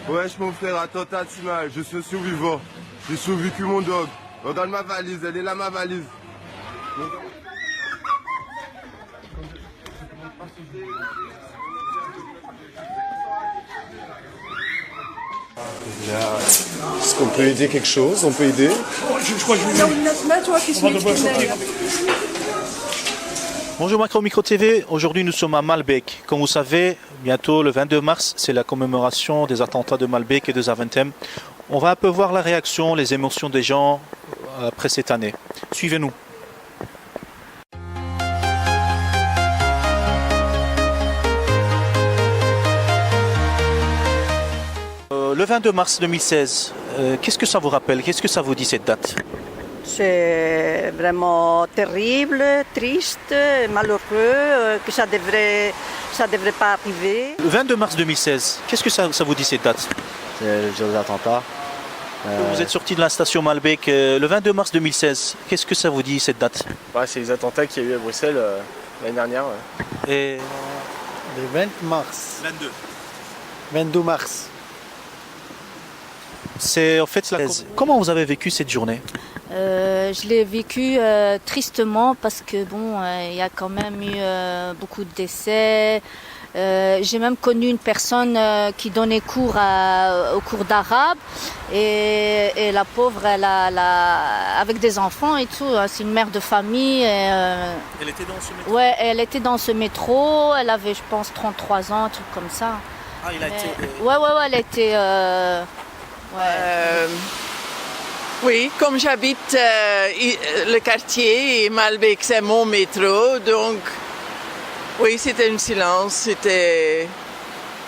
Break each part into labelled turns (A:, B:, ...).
A: Wesh mon frère, attentat mal, je suis survivant. J'ai survécu mon dog. Regarde ma valise, elle est là ma valise.
B: Est-ce qu'on peut aider quelque chose? On peut aider?
C: Bonjour Macro Micro TV, aujourd'hui nous sommes à Malbec. Comme vous savez, bientôt le 22 mars, c'est la commémoration des attentats de Malbec et de Zaventem. On va un peu voir la réaction, les émotions des gens après cette année. Suivez-nous. Le 22 mars 2016, qu'est-ce que ça vous rappelle? Qu'est-ce que ça vous dit cette date?
D: C'est vraiment terrible, triste, malheureux, que ça devrait pas arriver.
C: Le 22 mars 2016, qu'est-ce que ça vous dit cette date?
E: C'est le jour des attentats.
C: Vous êtes sorti de la station Malbec le 22 mars 2016. Qu'est-ce que ça vous dit cette date?
F: C'est les attentats qu'il y a eu à Bruxelles l'année dernière.
C: Et
G: Le 20 mars.
C: 22.
G: 22 mars.
C: C'est en fait Comment vous avez vécu cette journée?
H: Je l'ai vécu tristement parce que il y a quand même eu beaucoup de décès. J'ai même connu une personne qui donnait cours au cours d'arabe et la pauvre, avec des enfants et tout, c'est une mère de famille.
C: Elle était dans ce métro?
H: Ouais, elle était dans ce métro. Elle avait, je pense, 33 ans, un truc comme ça.
C: Ah, il a été.
H: Ouais, elle était.
I: Oui, comme j'habite le quartier et Malbec c'est mon métro, donc oui, c'était un silence.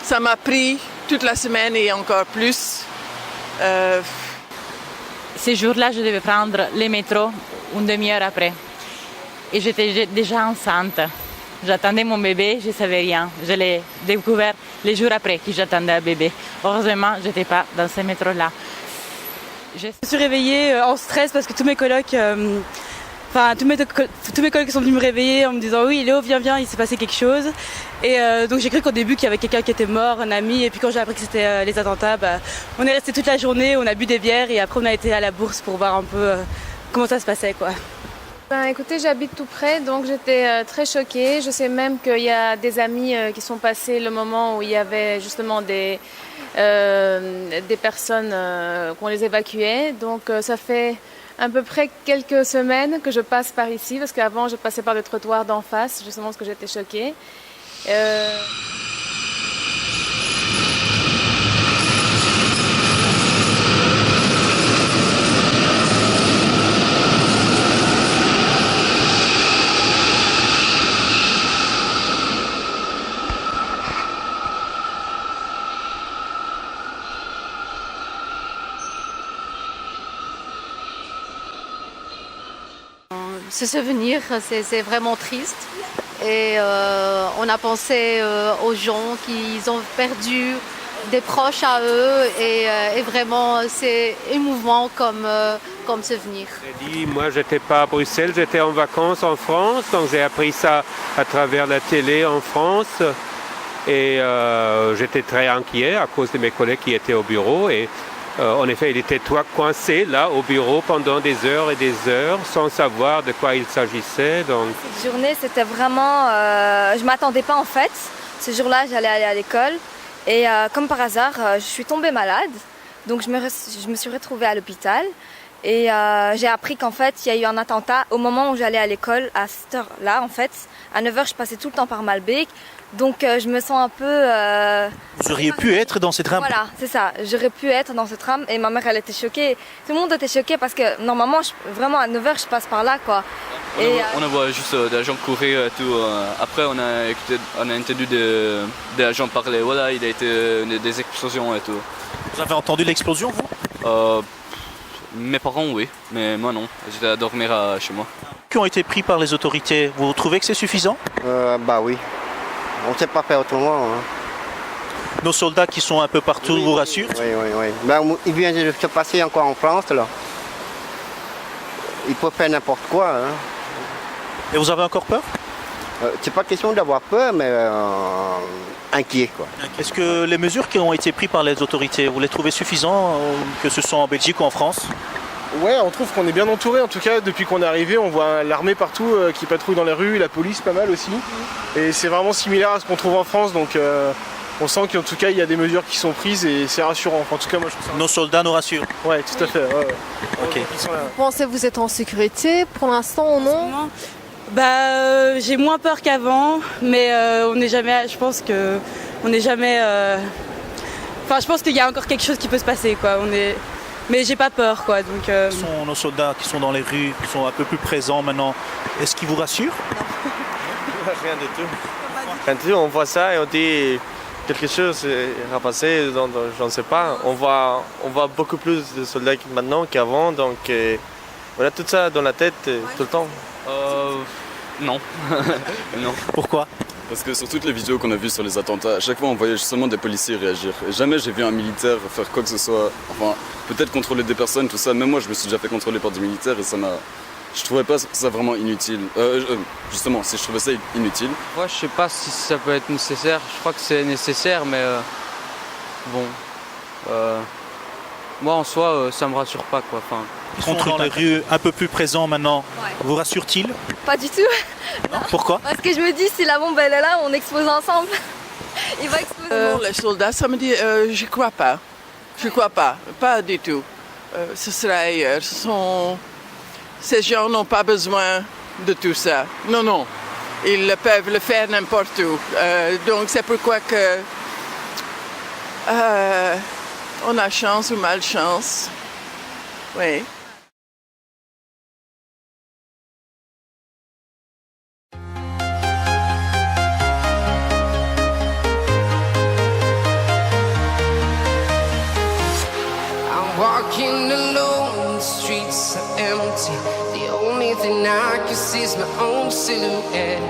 I: Ça m'a pris toute la semaine et encore plus.
J: Ces jours-là, je devais prendre le métro une demi-heure après. Et j'étais déjà enceinte. J'attendais mon bébé, je ne savais rien. Je l'ai découvert les jours après que j'attendais un bébé. Heureusement, je n'étais pas dans ce métro-là.
K: Je me suis réveillée en stress parce que tous mes colocs, tous mes colocs sont venus me réveiller en me disant oui, Léo, viens, il s'est passé quelque chose. Et donc j'ai cru qu'au début qu'il y avait quelqu'un qui était mort, un ami. Et puis quand j'ai appris que c'était les attentats, on est resté toute la journée, on a bu des bières et après on a été à la bourse pour voir un peu comment ça se passait, quoi.
L: Écoutez, j'habite tout près, donc j'étais très choquée. Je sais même qu'il y a des amis qui sont passés le moment où il y avait justement des personnes qu'on les évacuait. Donc ça fait à peu près quelques semaines que je passe par ici, parce qu'avant je passais par le trottoir d'en face, justement parce que j'étais choquée.
M: Ce souvenir, c'est vraiment triste. Et on a pensé aux gens qui ont perdu des proches à eux. Et vraiment, c'est émouvant comme souvenir.
N: Moi, j'étais pas à Bruxelles, j'étais en vacances en France. Donc j'ai appris ça à travers la télé en France. Et j'étais très inquiet à cause de mes collègues qui étaient au bureau. Et en effet, il était coincé là au bureau pendant des heures et des heures sans savoir de quoi il s'agissait. Donc...
O: Cette journée, c'était vraiment... je ne m'attendais pas en fait. Ce jour-là, j'allais aller à l'école et comme par hasard, je suis tombée malade. Donc je me suis retrouvée à l'hôpital et j'ai appris qu'en fait, il y a eu un attentat au moment où j'allais à l'école, à cette heure-là en fait. À 9h, je passais tout le temps par Malbec. Donc je me sens un peu...
C: Vous auriez pu être dans cette tram?
O: Voilà, c'est ça. J'aurais pu être dans ce tram et ma mère, elle était choquée. Tout le monde était choqué parce que normalement, vraiment à 9h, je passe par là, quoi.
P: On a vu juste des gens courir et tout. Après, on a entendu des gens parler. Voilà, il a été des explosions et tout.
C: Vous avez entendu l'explosion, vous?
P: Mes parents, oui, mais moi non. J'étais à dormir chez moi.
C: Qui ont été pris par les autorités, vous trouvez que c'est suffisant?
E: Oui. On ne sait pas faire autrement.
C: Nos soldats qui sont un peu partout vous rassurent?
E: Oui. Il vient de se passer encore en France, là. Il peut faire n'importe quoi.
C: Et vous avez encore peur?
E: C'est pas question d'avoir peur, mais inquiet, quoi.
C: Est-ce que les mesures qui ont été prises par les autorités, vous les trouvez suffisantes, que ce soit en Belgique ou en France?
F: Ouais, on trouve qu'on est bien entouré. En tout cas, depuis qu'on est arrivé, on voit l'armée partout qui patrouille dans les rues, la police pas mal aussi. Et c'est vraiment similaire à ce qu'on trouve en France, donc on sent qu'en tout cas il y a des mesures qui sont prises et c'est rassurant. Enfin, en tout cas, moi je trouve ça.
C: Nos soldats nous rassurent.
F: Ouais, tout à fait. Ouais.
C: Ok.
F: Ils sont là.
Q: Vous pensez que vous êtes en sécurité pour l'instant ou non?
K: Bah, j'ai moins peur qu'avant, mais on n'est jamais. Je pense que on n'est jamais. Enfin, je pense qu'il y a encore quelque chose qui peut se passer, quoi. Mais j'ai pas peur, quoi. Donc.
C: Ce sont nos soldats qui sont dans les rues, qui sont un peu plus présents maintenant. Est-ce qu'ils vous rassurent?
F: Rien du tout. Quand on voit ça et on dit quelque chose va passer, je ne sais pas. On voit beaucoup plus de soldats maintenant qu'avant, donc voilà tout ça dans la tête tout le temps.
P: Non. Non.
C: Pourquoi?
R: Parce que sur toutes les vidéos qu'on a vues sur les attentats, à chaque fois on voyait justement des policiers réagir. Et jamais j'ai vu un militaire faire quoi que ce soit, enfin peut-être contrôler des personnes, tout ça. Même moi je me suis déjà fait contrôler par des militaires et ça m'a... Je trouvais pas ça vraiment inutile. Justement, si je trouvais ça inutile.
S: Moi je sais pas si ça peut être nécessaire, je crois que c'est nécessaire mais bon... moi en soi ça me rassure pas quoi. Enfin,
C: ils sont dans les rues un peu plus présents maintenant. Ouais. Vous rassure-t-il?
O: Pas du tout.
C: Non. Pourquoi?
O: Parce que je me dis, si la bombe elle est là, on explose ensemble. Il va exploser.
I: Les soldats, ça me dit, je crois pas. Je crois pas. Pas du tout. Ce sera ailleurs. Ces gens n'ont pas besoin de tout ça. Non, non. Ils peuvent le faire n'importe où. Donc c'est pourquoi que on a chance ou malchance. Oui.
T: Walking alone, the streets are empty. The only thing I can see is my own silhouette.